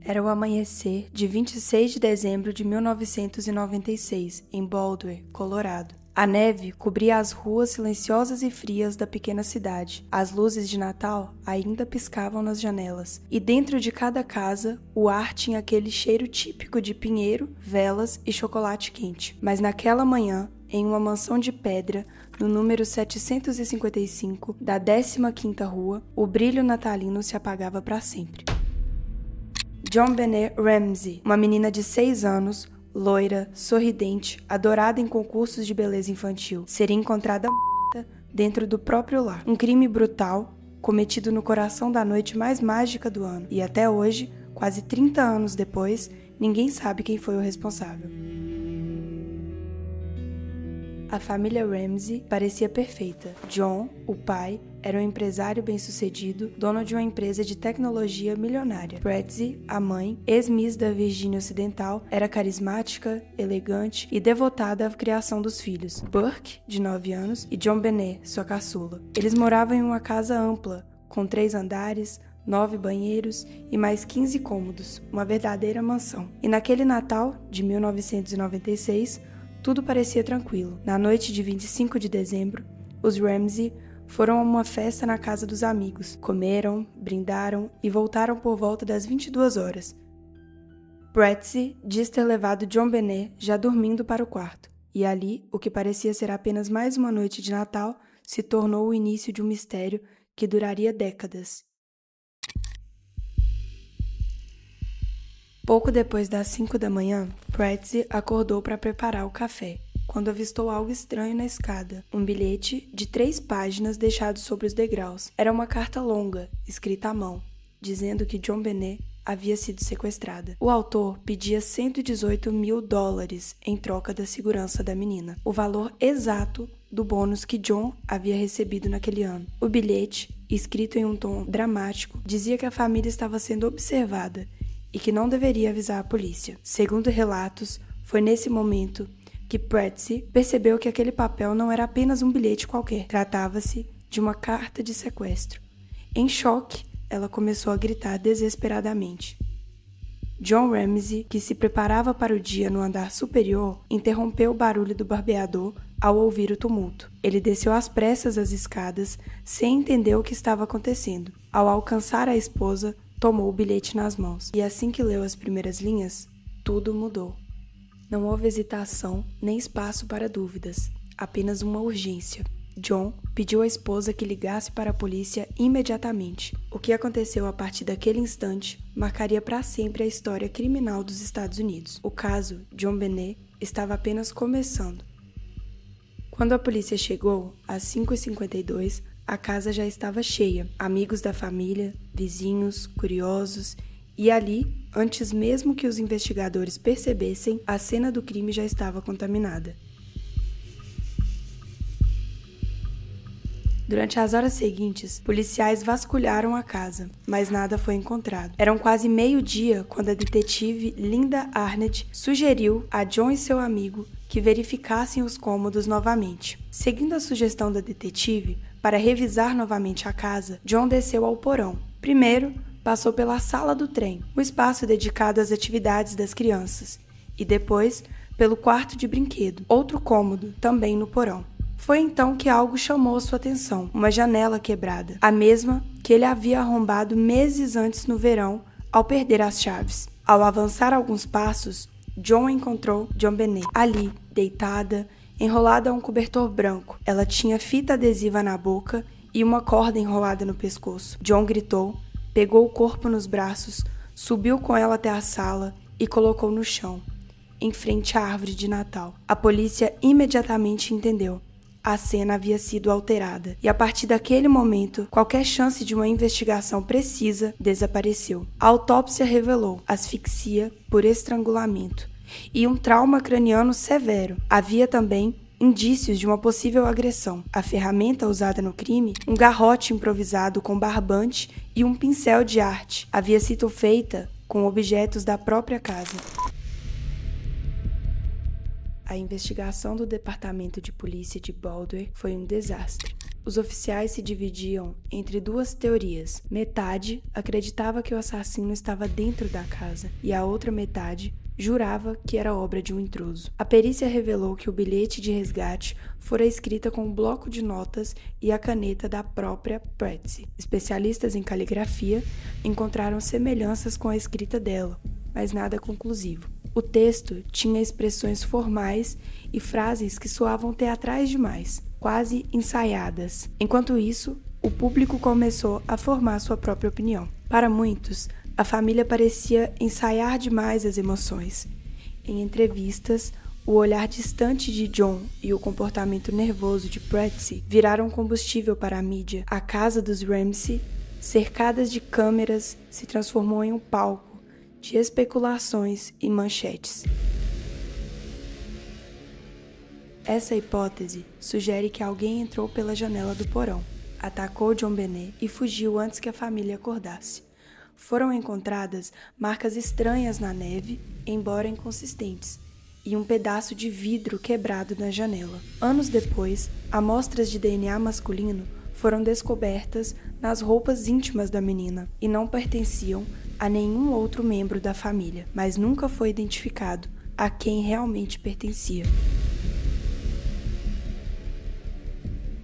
Era o amanhecer de 26 de dezembro de 1996, em Boulder, Colorado. A neve cobria as ruas silenciosas e frias da pequena cidade. As luzes de Natal ainda piscavam nas janelas, e dentro de cada casa, o ar tinha aquele cheiro típico de pinheiro, velas e chocolate quente. Mas naquela manhã, em uma mansão de pedra, no número 755 da 15ª Rua, o brilho natalino se apagava para sempre. JonBenét Ramsey, uma menina de 6 anos, loira, sorridente, adorada em concursos de beleza infantil, seria encontrada morta dentro do próprio lar. Um crime brutal, cometido no coração da noite mais mágica do ano. E até hoje, quase 30 anos depois, ninguém sabe quem foi o responsável. A família Ramsey parecia perfeita. John, o pai, era um empresário bem-sucedido, dono de uma empresa de tecnologia milionária. Betsy, a mãe, ex-miss da Virgínia Ocidental, era carismática, elegante e devotada à criação dos filhos. Burke, de 9 anos, e JonBenét, sua caçula. Eles moravam em uma casa ampla, com 3 andares, 9 banheiros e mais 15 cômodos, uma verdadeira mansão. E naquele Natal de 1996, tudo parecia tranquilo. Na noite de 25 de dezembro, os Ramsey foram a uma festa na casa dos amigos. Comeram, brindaram e voltaram por volta das 22 horas. Betsy diz ter levado JonBenét já dormindo para o quarto. E ali, o que parecia ser apenas mais uma noite de Natal, se tornou o início de um mistério que duraria décadas. Pouco depois das 5 da manhã, Betsy acordou para preparar o café, quando avistou algo estranho na escada. Um bilhete de 3 páginas deixado sobre os degraus. Era uma carta longa, escrita à mão, dizendo que JonBenét havia sido sequestrada. O autor pedia $118 mil em troca da segurança da menina, o valor exato do bônus que John havia recebido naquele ano. O bilhete, escrito em um tom dramático, dizia que a família estava sendo observada e que não deveria avisar a polícia. Segundo relatos, foi nesse momento que Betsy percebeu que aquele papel não era apenas um bilhete qualquer. Tratava-se de uma carta de sequestro. Em choque, ela começou a gritar desesperadamente. John Ramsey, que se preparava para o dia no andar superior, interrompeu o barulho do barbeador ao ouvir o tumulto. Ele desceu às pressas as escadas, sem entender o que estava acontecendo. Ao alcançar a esposa, tomou o bilhete nas mãos. E assim que leu as primeiras linhas, tudo mudou. Não houve hesitação nem espaço para dúvidas, apenas uma urgência. John pediu à esposa que ligasse para a polícia imediatamente. O que aconteceu a partir daquele instante marcaria para sempre a história criminal dos Estados Unidos. O caso JonBenét estava apenas começando. Quando a polícia chegou, às 5h52, a casa já estava cheia. Amigos da família, vizinhos, curiosos, e ali, antes mesmo que os investigadores percebessem, a cena do crime já estava contaminada. Durante as horas seguintes, policiais vasculharam a casa, mas nada foi encontrado. Eram quase meio-dia quando a detetive Linda Arnett sugeriu a John e seu amigo que verificassem os cômodos novamente. Seguindo a sugestão da detetive, para revisar novamente a casa, John desceu ao porão. Primeiro, passou pela sala do trem, o espaço dedicado às atividades das crianças, e depois pelo quarto de brinquedo, outro cômodo, também no porão. Foi então que algo chamou sua atenção, uma janela quebrada, a mesma que ele havia arrombado meses antes no verão, ao perder as chaves. Ao avançar alguns passos, John encontrou JonBenét ali, deitada, enrolada a um cobertor branco. Ela tinha fita adesiva na boca e uma corda enrolada no pescoço. John gritou, pegou o corpo nos braços, subiu com ela até a sala e colocou no chão, em frente à árvore de Natal. A polícia imediatamente entendeu. A cena havia sido alterada, e a partir daquele momento, qualquer chance de uma investigação precisa desapareceu. A autópsia revelou asfixia por estrangulamento e um trauma craniano severo. Havia também indícios de uma possível agressão. A ferramenta usada no crime, um garrote improvisado com barbante e um pincel de arte, havia sido feita com objetos da própria casa. A investigação do Departamento de Polícia de Boulder foi um desastre. os oficiais se dividiam entre duas teorias. Metade acreditava que o assassino estava dentro da casa e a outra metade jurava que era obra de um intruso. A perícia revelou que o bilhete de resgate fora escrita com um bloco de notas e a caneta da própria Patsy. Especialistas em caligrafia encontraram semelhanças com a escrita dela, mas nada conclusivo. O texto tinha expressões formais e frases que soavam teatrais demais, quase ensaiadas. Enquanto isso, o público começou a formar sua própria opinião. Para muitos, a família parecia ensaiar demais as emoções. Em entrevistas, o olhar distante de John e o comportamento nervoso de Patsy viraram combustível para a mídia. A casa dos Ramsey, cercadas de câmeras, se transformou em um palco de especulações e manchetes. Essa hipótese sugere que alguém entrou pela janela do porão, atacou JonBenét e fugiu antes que a família acordasse. Foram encontradas marcas estranhas na neve, embora inconsistentes, e um pedaço de vidro quebrado na janela. Anos depois, amostras de DNA masculino foram descobertas nas roupas íntimas da menina e não pertenciam a nenhum outro membro da família, mas nunca foi identificado a quem realmente pertencia.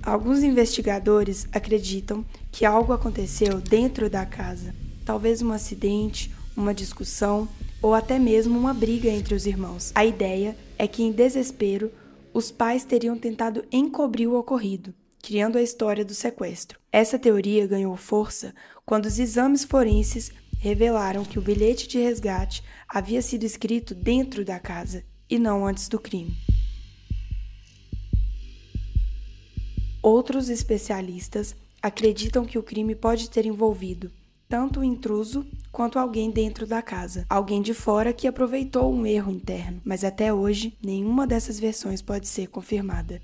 Alguns investigadores acreditam que algo aconteceu dentro da casa. Talvez um acidente, uma discussão ou até mesmo uma briga entre os irmãos. A ideia é que, em desespero, os pais teriam tentado encobrir o ocorrido, criando a história do sequestro. Essa teoria ganhou força quando os exames forenses revelaram que o bilhete de resgate havia sido escrito dentro da casa e não antes do crime. Outros especialistas acreditam que o crime pode ter envolvido tanto o intruso quanto alguém dentro da casa, alguém de fora que aproveitou um erro interno, mas até hoje nenhuma dessas versões pode ser confirmada.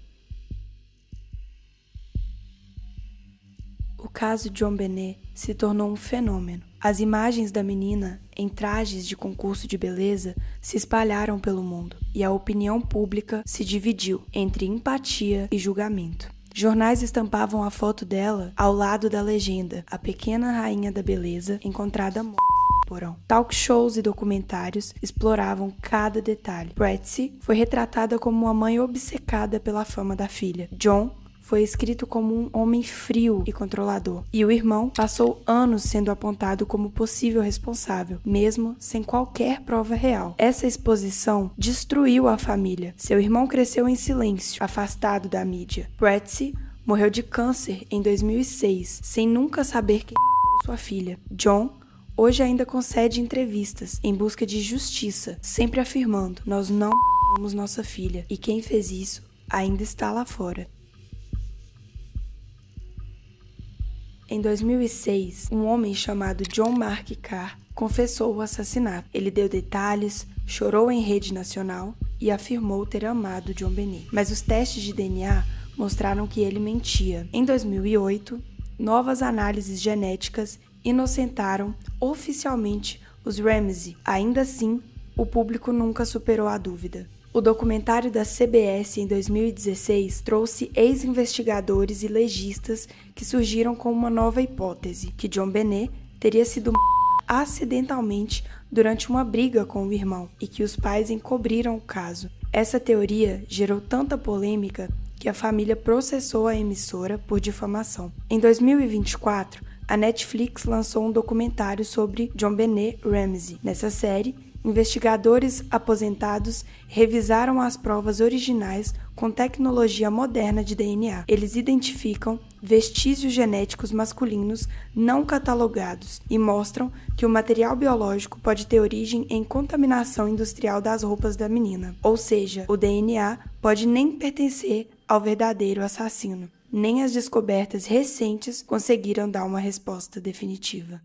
O caso JonBenét se tornou um fenômeno. As imagens da menina em trajes de concurso de beleza se espalharam pelo mundo e a opinião pública se dividiu entre empatia e julgamento. Jornais estampavam a foto dela ao lado da legenda "A pequena rainha da beleza encontrada morta no porão". Talk shows e documentários exploravam cada detalhe. Patsy foi retratada como uma mãe obcecada pela fama da filha. John foi escrito como um homem frio e controlador, e o irmão passou anos sendo apontado como possível responsável, mesmo sem qualquer prova real. Essa exposição destruiu a família. Seu irmão cresceu em silêncio, afastado da mídia. Patsy morreu de câncer em 2006, sem nunca saber quem matou sua filha. John hoje ainda concede entrevistas em busca de justiça, sempre afirmando: "Nós não matamos nossa filha, e quem fez isso ainda está lá fora". Em 2006, um homem chamado John Mark Karr confessou o assassinato. Ele deu detalhes, chorou em rede nacional e afirmou ter amado JonBenét. Mas os testes de DNA mostraram que ele mentia. Em 2008, novas análises genéticas inocentaram oficialmente os Ramsey. Ainda assim, o público nunca superou a dúvida. O documentário da CBS em 2016 trouxe ex-investigadores e legistas que surgiram com uma nova hipótese, que JonBenét teria sido acidentalmente durante uma briga com o irmão e que os pais encobriram o caso. Essa teoria gerou tanta polêmica que a família processou a emissora por difamação. Em 2024, a Netflix lançou um documentário sobre JonBenét Ramsey. Nessa série, investigadores aposentados revisaram as provas originais com tecnologia moderna de DNA. Eles identificam vestígios genéticos masculinos não catalogados e mostram que o material biológico pode ter origem em contaminação industrial das roupas da menina. Ou seja, o DNA pode nem pertencer ao verdadeiro assassino. Nem as descobertas recentes conseguiram dar uma resposta definitiva.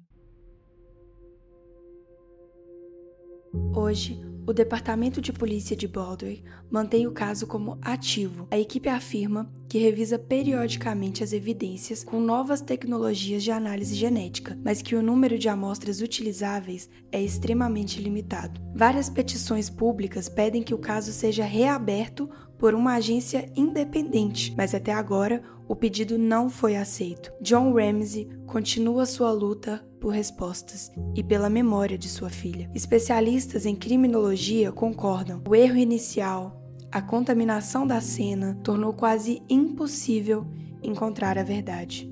Hoje, O Departamento de Polícia de Baldwin mantém o caso como ativo. A equipe afirma que revisa periodicamente as evidências com novas tecnologias de análise genética, mas que o número de amostras utilizáveis é extremamente limitado. Várias petições públicas pedem que o caso seja reaberto por uma agência independente, mas até agora o pedido não foi aceito. John Ramsey continua sua luta por respostas e pela memória de sua filha. Especialistas em criminologia concordam. O erro inicial, a contaminação da cena, tornou quase impossível encontrar a verdade.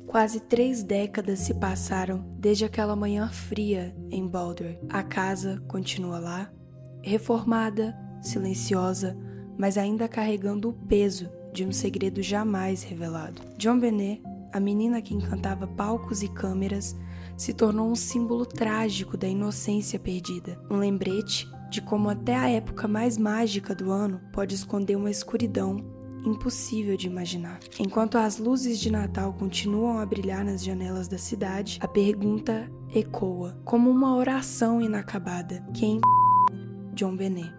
Quase 3 décadas se passaram desde aquela manhã fria em Baldwin. A casa continua lá, reformada, silenciosa, mas ainda carregando o peso de um segredo jamais revelado. JonBenét, a menina que encantava palcos e câmeras, se tornou um símbolo trágico da inocência perdida, um lembrete de como até a época mais mágica do ano pode esconder uma escuridão impossível de imaginar. Enquanto as luzes de Natal continuam a brilhar nas janelas da cidade, a pergunta ecoa, como uma oração inacabada: quem JonBenét?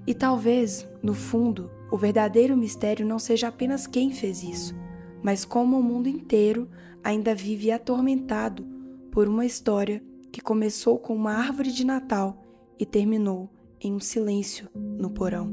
E talvez, no fundo, o verdadeiro mistério não seja apenas quem fez isso, mas como o mundo inteiro ainda vive atormentado por uma história que começou com uma árvore de Natal e terminou em um silêncio no porão.